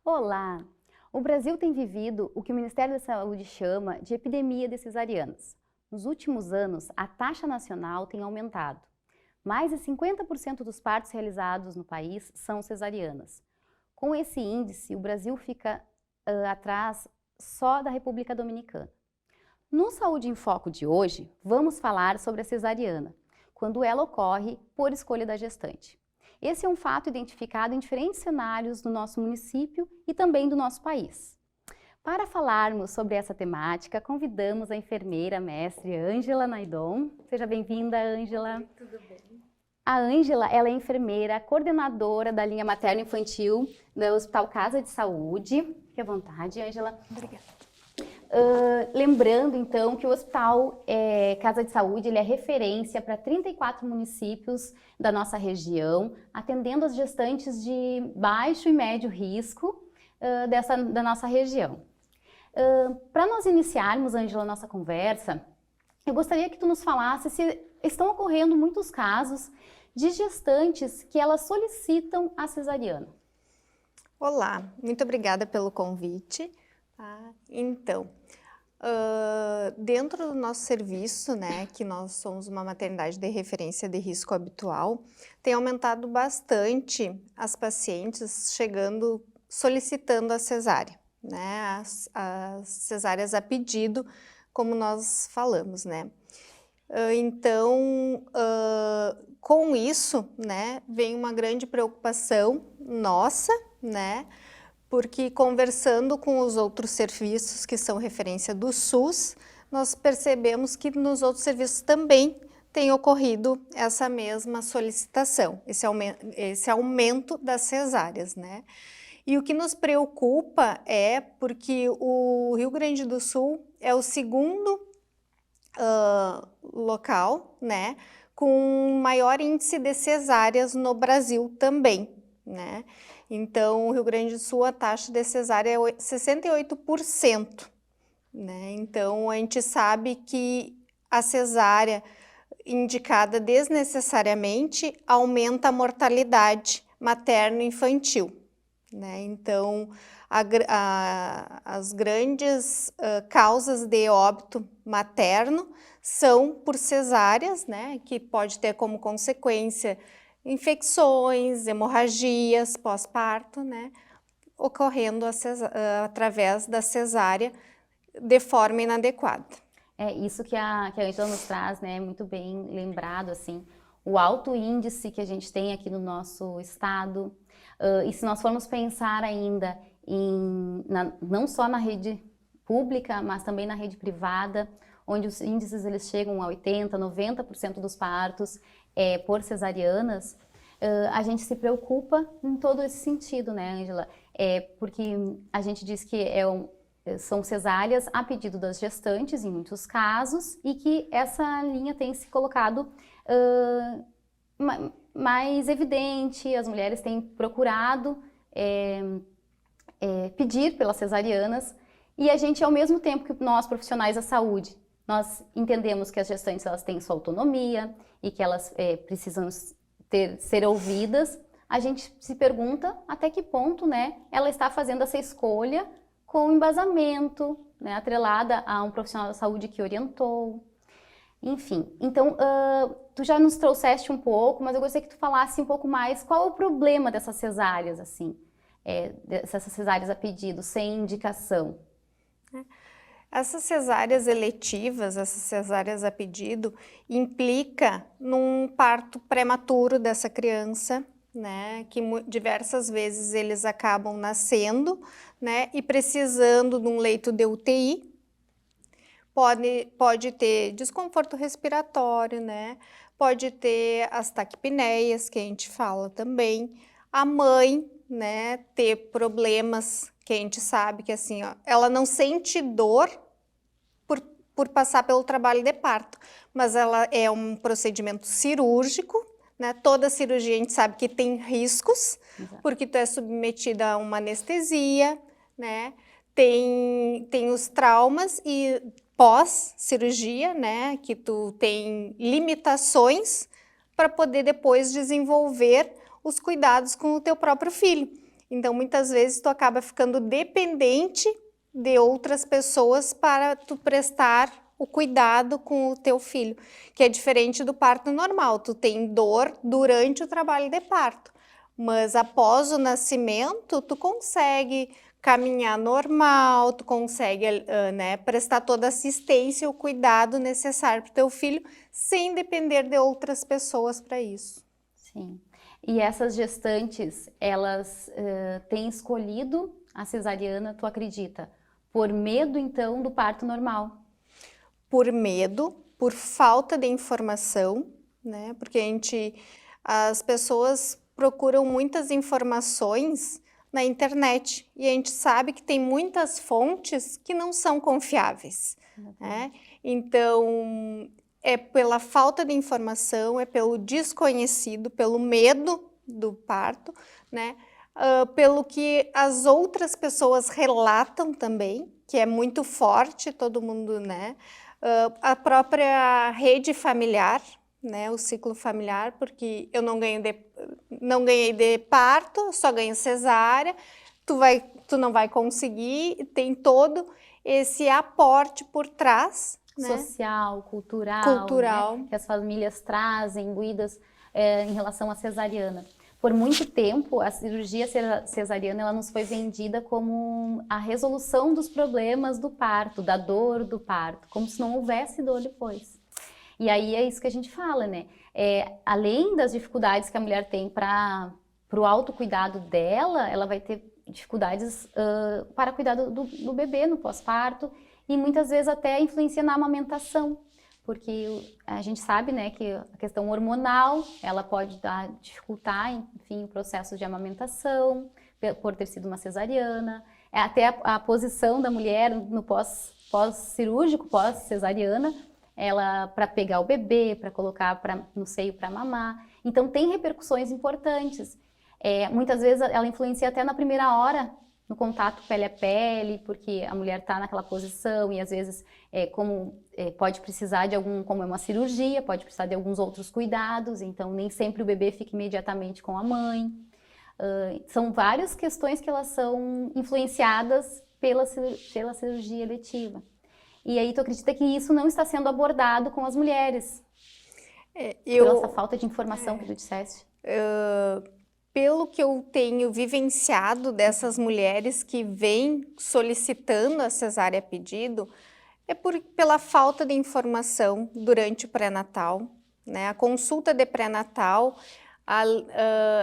Olá! O Brasil tem vivido o que o Ministério da Saúde chama de epidemia de cesarianas. Nos últimos anos, a taxa nacional tem aumentado. Mais de 50% dos partos realizados no país são cesarianas. Com esse índice, o Brasil fica atrás só da República Dominicana. No Saúde em Foco de hoje, vamos falar sobre a cesariana, quando ela ocorre por escolha da gestante. Esse é um fato identificado em diferentes cenários do nosso município e também do nosso país. Para falarmos sobre essa temática, convidamos a enfermeira mestre Ângela Naidon. Seja bem-vinda, Ângela. Tudo bem. A Ângela, ela é enfermeira, coordenadora da linha materno-infantil do Hospital Casa de Saúde. Fique à vontade, Ângela. Obrigada. Lembrando, então, que o Hospital Casa de Saúde ele é referência para 34 municípios da nossa região, atendendo as gestantes de baixo e médio risco da nossa região. Para nós iniciarmos, Ângela, a nossa conversa, eu gostaria que tu nos falasse se estão ocorrendo muitos casos de gestantes que elas solicitam a cesariana. Olá, muito obrigada pelo convite. Então, dentro do nosso serviço, né, que nós somos uma maternidade de referência de risco habitual, tem aumentado bastante as pacientes chegando, solicitando a cesárea, né, as cesáreas a pedido, como nós falamos, né. Então, com isso, né, vem uma grande preocupação nossa, né, porque conversando com os outros serviços que são referência do SUS, nós percebemos que nos outros serviços também tem ocorrido essa mesma solicitação, esse aumento das cesáreas, né? E o que nos preocupa é porque o Rio Grande do Sul é o segundo local, né, com maior índice de cesáreas no Brasil também, né? Então, o Rio Grande do Sul, a taxa de cesárea é 68%, né? Então, a gente sabe que a cesárea indicada desnecessariamente aumenta a mortalidade materno-infantil, né? Então, as grandes causas de óbito materno são por cesáreas, né? Que pode ter como consequência infecções, hemorragias pós-parto, né, ocorrendo através da cesárea de forma inadequada. É isso que a Ângela nos traz, né, muito bem lembrado, assim, o alto índice que a gente tem aqui no nosso estado, e se nós formos pensar ainda não só na rede pública, mas também na rede privada, onde os índices eles chegam a 80%, 90% dos partos por cesarianas, a gente se preocupa em todo esse sentido, né, Ângela? Porque a gente diz que são cesáreas a pedido das gestantes, em muitos casos, e que essa linha tem se colocado mais evidente, as mulheres têm procurado pedir pelas cesarianas, e a gente, ao mesmo tempo que nós, profissionais da saúde, nós entendemos que as gestantes elas têm sua autonomia e que elas precisam ser ouvidas, a gente se pergunta até que ponto, né, ela está fazendo essa escolha com embasamento, né, atrelada a um profissional da saúde que orientou. Enfim, então, tu já nos trouxeste um pouco, mas eu gostaria que tu falasse um pouco mais qual é o problema dessas cesáreas, assim, dessas cesáreas a pedido, sem indicação. Essas cesáreas eletivas, essas cesáreas a pedido, implica num parto prematuro dessa criança, né, que diversas vezes eles acabam nascendo, né, e precisando de um leito de UTI, pode ter desconforto respiratório, né, pode ter as taquipneias, que a gente fala também, a mãe, né, ter problemas que a gente sabe que assim, ó, ela não sente dor por passar pelo trabalho de parto, mas ela é um procedimento cirúrgico, né? Toda cirurgia a gente sabe que tem riscos, Exato. Porque tu é submetida a uma anestesia, né? Tem os traumas e pós-cirurgia, né? Que tu tem limitações para poder depois desenvolver os cuidados com o teu próprio filho. Então, muitas vezes, tu acaba ficando dependente de outras pessoas para tu prestar o cuidado com o teu filho, que é diferente do parto normal. Tu tem dor durante o trabalho de parto, mas após o nascimento, tu consegue caminhar normal, tu consegue né, prestar toda a assistência e o cuidado necessário para o teu filho, sem depender de outras pessoas para isso. Sim. E essas gestantes, elas têm escolhido a cesariana, tu acredita? Por medo, então, do parto normal? Por medo, por falta de informação, né? Porque as pessoas procuram muitas informações na internet e a gente sabe que tem muitas fontes que não são confiáveis, né? Então, é pela falta de informação, é pelo desconhecido, pelo medo do parto, né? Pelo que as outras pessoas relatam também, que é muito forte, todo mundo, né? A própria rede familiar, né? O ciclo familiar, porque eu não ganhei de parto, só ganho cesárea, tu não vai conseguir, tem todo esse aporte por trás, né? Social, cultural. Né? Que as famílias trazem, imbuídas em relação à cesariana. Por muito tempo, a cirurgia cesariana ela nos foi vendida como a resolução dos problemas do parto, da dor do parto, como se não houvesse dor depois. E aí é isso que a gente fala, né? Além das dificuldades que a mulher tem para o autocuidado dela, ela vai ter dificuldades para cuidar do bebê no pós-parto e muitas vezes até influencia na amamentação. Porque a gente sabe, né, que a questão hormonal, ela pode dificultar, enfim, o processo de amamentação, por ter sido uma cesariana, até a posição da mulher no pós-cirúrgico, pós-cesariana, ela para pegar o bebê, para colocar no seio para mamar. Então, tem repercussões importantes. Muitas vezes ela influencia até na primeira hora, no contato pele a pele, porque a mulher está naquela posição e às vezes pode precisar como é uma cirurgia, pode precisar de alguns outros cuidados, então nem sempre o bebê fica imediatamente com a mãe. São várias questões que elas são influenciadas pela cirurgia eletiva. E aí tu acredita que isso não está sendo abordado com as mulheres? Por essa falta de informação que tu disseste? Pelo que eu tenho vivenciado dessas mulheres que vêm solicitando a cesárea a pedido, pela falta de informação durante o pré-natal, né? A consulta de pré-natal,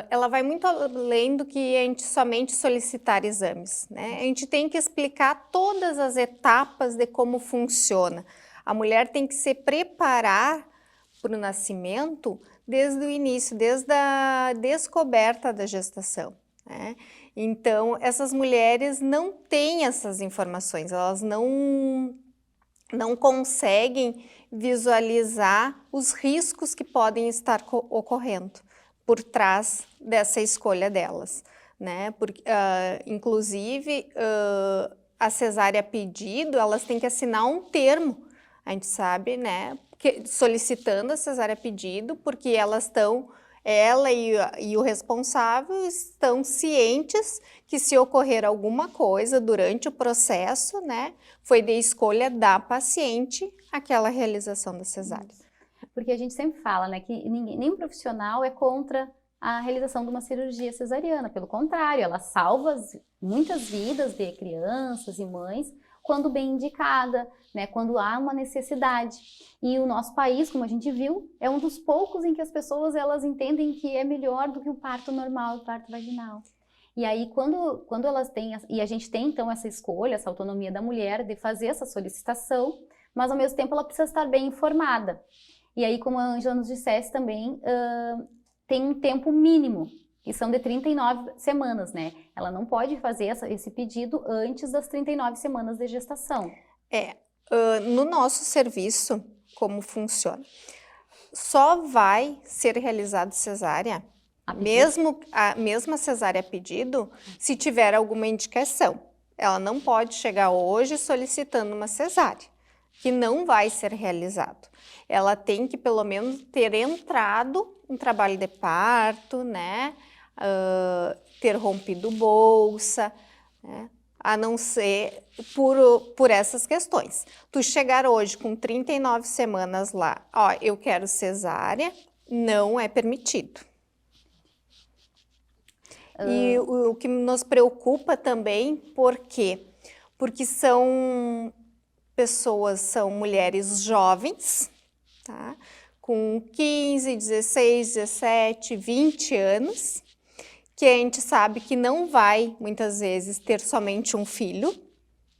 ela vai muito além do que a gente somente solicitar exames, né? A gente tem que explicar todas as etapas de como funciona. A mulher tem que se preparar para o nascimento desde o início, desde a descoberta da gestação, né? Então, essas mulheres não têm essas informações, elas não conseguem visualizar os riscos que podem estar ocorrendo por trás dessa escolha delas, né? Porque, inclusive, a cesárea a pedido, elas têm que assinar um termo, a gente sabe, né? Solicitando a cesárea a pedido, porque ela e o responsável estão cientes que se ocorrer alguma coisa durante o processo, né, foi de escolha da paciente aquela realização da cesárea. Porque a gente sempre fala, né, que nenhum profissional é contra a realização de uma cirurgia cesariana, pelo contrário, ela salva muitas vidas de crianças e mães quando bem indicada, né, quando há uma necessidade. E o nosso país, como a gente viu, é um dos poucos em que as pessoas elas entendem que é melhor do que o parto normal, o parto vaginal. E aí, quando elas têm, e a gente tem então essa escolha, essa autonomia da mulher de fazer essa solicitação, mas ao mesmo tempo ela precisa estar bem informada. E aí, como a Ângela nos dissesse também, tem um tempo mínimo, que são de 39 semanas, né? Ela não pode fazer esse pedido antes das 39 semanas de gestação. No nosso serviço, como funciona? Só vai ser realizado cesárea, mesmo a cesárea a pedido, se tiver alguma indicação. Ela não pode chegar hoje solicitando uma cesárea, que não vai ser realizado. Ela tem que, pelo menos, ter entrado em trabalho de parto, né? ter rompido bolsa, né? A não ser por essas questões. Tu chegar hoje com 39 semanas lá, ó, eu quero cesárea, não é permitido. E o que nos preocupa também, por quê? Porque são mulheres jovens, tá? Com 15, 16, 17, 20 anos, que a gente sabe que não vai, muitas vezes, ter somente um filho,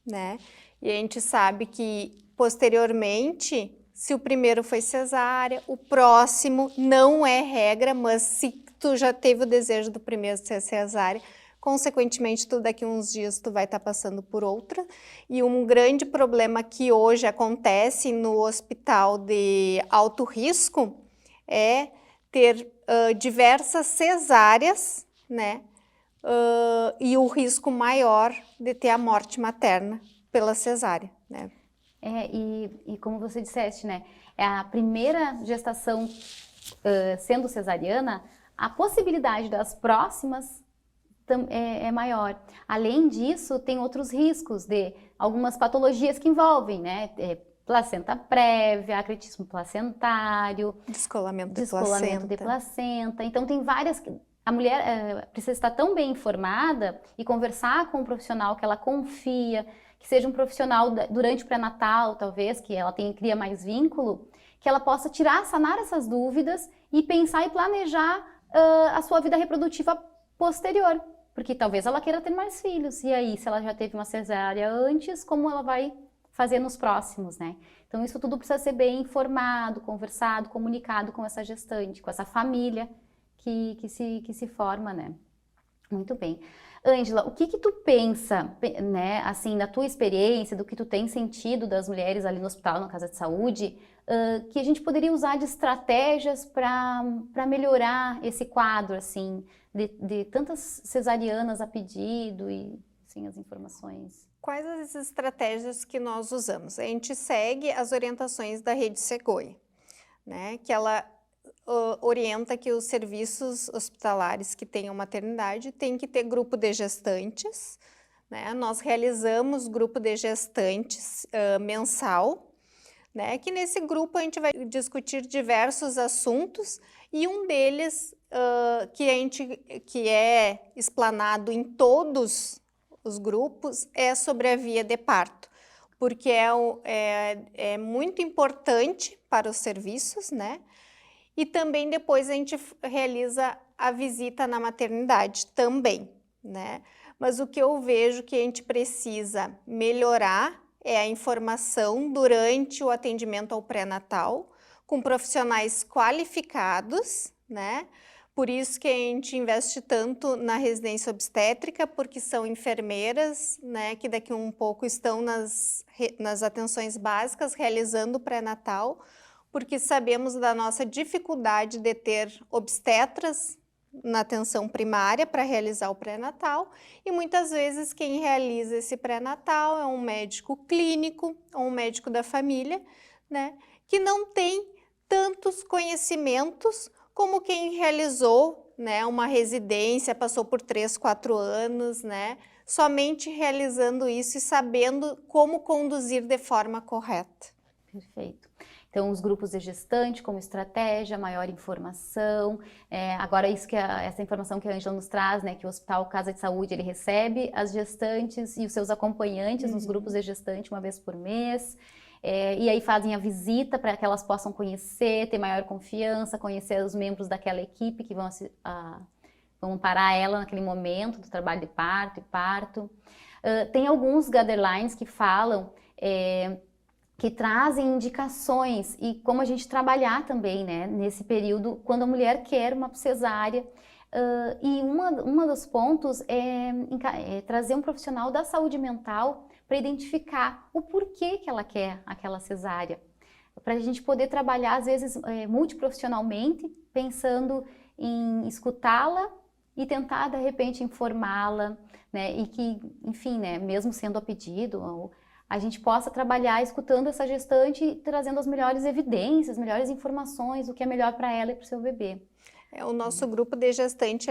né? E a gente sabe que, posteriormente, se o primeiro foi cesárea, o próximo não é regra, mas se tu já teve o desejo do primeiro ser cesárea, consequentemente, tu daqui a uns dias tu vai estar passando por outra. E um grande problema que hoje acontece no hospital de alto risco é ter diversas cesáreas, né? E o risco maior de ter a morte materna pela cesárea, né? E como você disseste, né? É a primeira gestação sendo cesariana, a possibilidade das próximas é maior. Além disso, tem outros riscos de algumas patologias que envolvem, né? Placenta prévia, acretismo placentário, descolamento de placenta. Então, tem várias... A mulher precisa estar tão bem informada e conversar com um profissional que ela confia, que seja um profissional durante o pré-natal, talvez, que ela cria mais vínculo, que ela possa sanar essas dúvidas e pensar e planejar a sua vida reprodutiva posterior. Porque talvez ela queira ter mais filhos. E aí, se ela já teve uma cesárea antes, como ela vai fazer nos próximos, né? Então, isso tudo precisa ser bem informado, conversado, comunicado com essa gestante, com essa família que se forma, né? Muito bem. Ângela, o que tu pensa, né, assim, da tua experiência, do que tu tem sentido das mulheres ali no hospital, na casa de saúde, que a gente poderia usar de estratégias para melhorar esse quadro, assim, de tantas cesarianas a pedido e, assim, as informações? Quais as estratégias que nós usamos? A gente segue as orientações da Rede Segoia, né, que ela orienta que os serviços hospitalares que tenham maternidade têm que ter grupo de gestantes, né? Nós realizamos grupo de gestantes mensal, né? Que nesse grupo a gente vai discutir diversos assuntos e um deles que é explanado em todos os grupos é sobre a via de parto, porque é muito importante para os serviços, né? E também depois a gente realiza a visita na maternidade também, né? Mas o que eu vejo que a gente precisa melhorar é a informação durante o atendimento ao pré-natal, com profissionais qualificados, né? Por isso que a gente investe tanto na residência obstétrica, porque são enfermeiras, né, que daqui a um pouco estão nas atenções básicas realizando o pré-natal, porque sabemos da nossa dificuldade de ter obstetras na atenção primária para realizar o pré-natal e muitas vezes quem realiza esse pré-natal é um médico clínico ou um médico da família, né, que não tem tantos conhecimentos como quem realizou, né, uma residência, passou por 3, 4 anos, né, somente realizando isso e sabendo como conduzir de forma correta. Perfeito. Então, os grupos de gestante como estratégia, maior informação. Agora, essa informação que a Ângela nos traz, né, que o Hospital Casa de Saúde, ele recebe as gestantes e os seus acompanhantes nos grupos de gestante uma vez por mês. E aí fazem a visita para que elas possam conhecer, ter maior confiança, conhecer os membros daquela equipe que vão amparar ela naquele momento do trabalho de parto e parto. Tem alguns guidelines que falam... que trazem indicações e como a gente trabalhar também, né, nesse período, quando a mulher quer uma cesárea. E uma dos pontos é trazer um profissional da saúde mental para identificar o porquê que ela quer aquela cesárea. Para a gente poder trabalhar, às vezes, multiprofissionalmente, pensando em escutá-la e tentar, de repente, informá-la, né, e que, enfim, né, mesmo sendo a pedido, a gente possa trabalhar escutando essa gestante e trazendo as melhores evidências, melhores informações, o que é melhor para ela e para o seu bebê. O nosso grupo de gestante,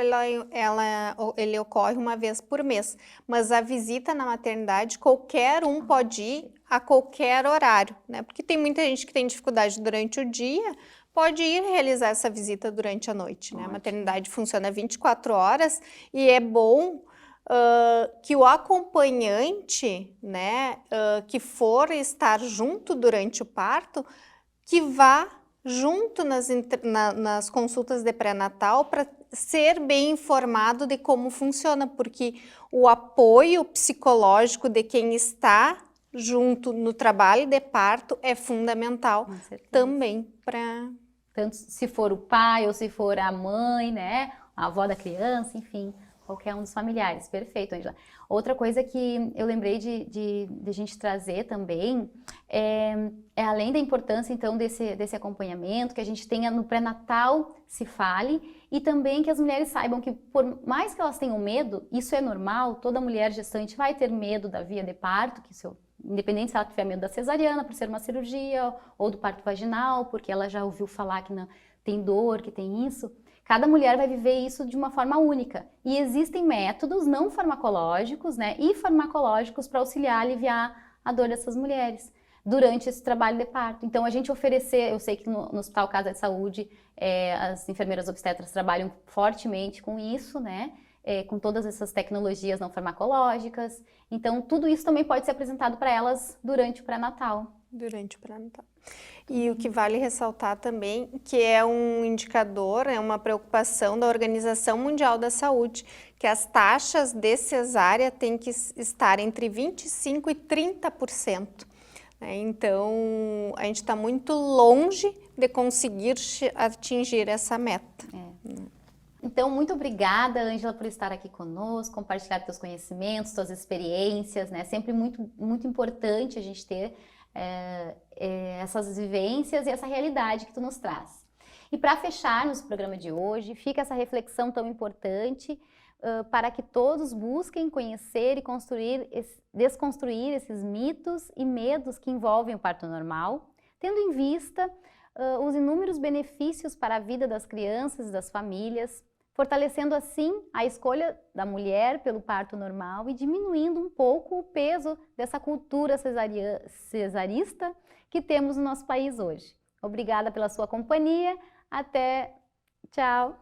ele ocorre uma vez por mês, mas a visita na maternidade, qualquer um pode ir a qualquer horário, né? Porque tem muita gente que tem dificuldade durante o dia, pode ir realizar essa visita durante a noite, né? A maternidade funciona 24 horas e é bom que o acompanhante, né, que for estar junto durante o parto, que vá junto nas consultas de pré-natal para ser bem informado de como funciona, porque o apoio psicológico de quem está junto no trabalho de parto é fundamental também para... Tanto se for o pai ou se for a mãe, né, a avó da criança, enfim, qualquer um dos familiares. Perfeito, Ângela. Outra coisa que eu lembrei de a gente trazer também é além da importância, então, desse acompanhamento, que a gente tenha no pré-natal se fale, e também que as mulheres saibam que, por mais que elas tenham medo, isso é normal, toda mulher gestante vai ter medo da via de parto, independente se ela tiver medo da cesariana, por ser uma cirurgia, ou do parto vaginal, porque ela já ouviu falar que não, tem dor, que tem isso. Cada mulher vai viver isso de uma forma única. E existem métodos não farmacológicos, né, e farmacológicos para auxiliar, aliviar a dor dessas mulheres durante esse trabalho de parto. Então, a gente oferecer, eu sei que no Hospital Casa de Saúde, as enfermeiras obstetras trabalham fortemente com isso, né, com todas essas tecnologias não farmacológicas. Então, tudo isso também pode ser apresentado para elas durante o pré-natal. Durante o pré-natal. E o que vale ressaltar também, que é um indicador, é uma preocupação da Organização Mundial da Saúde, que as taxas de cesárea têm que estar entre 25% e 30%. Então, a gente está muito longe de conseguir atingir essa meta. Então, muito obrigada, Ângela, por estar aqui conosco, compartilhar teus conhecimentos, tuas experiências, né? Sempre muito, muito importante a gente ter essas vivências e essa realidade que tu nos traz. E para fecharmos o programa de hoje, fica essa reflexão tão importante para que todos busquem conhecer e desconstruir esses mitos e medos que envolvem o parto normal, tendo em vista os inúmeros benefícios para a vida das crianças e das famílias, fortalecendo assim a escolha da mulher pelo parto normal e diminuindo um pouco o peso dessa cultura cesarista que temos no nosso país hoje. Obrigada pela sua companhia, tchau!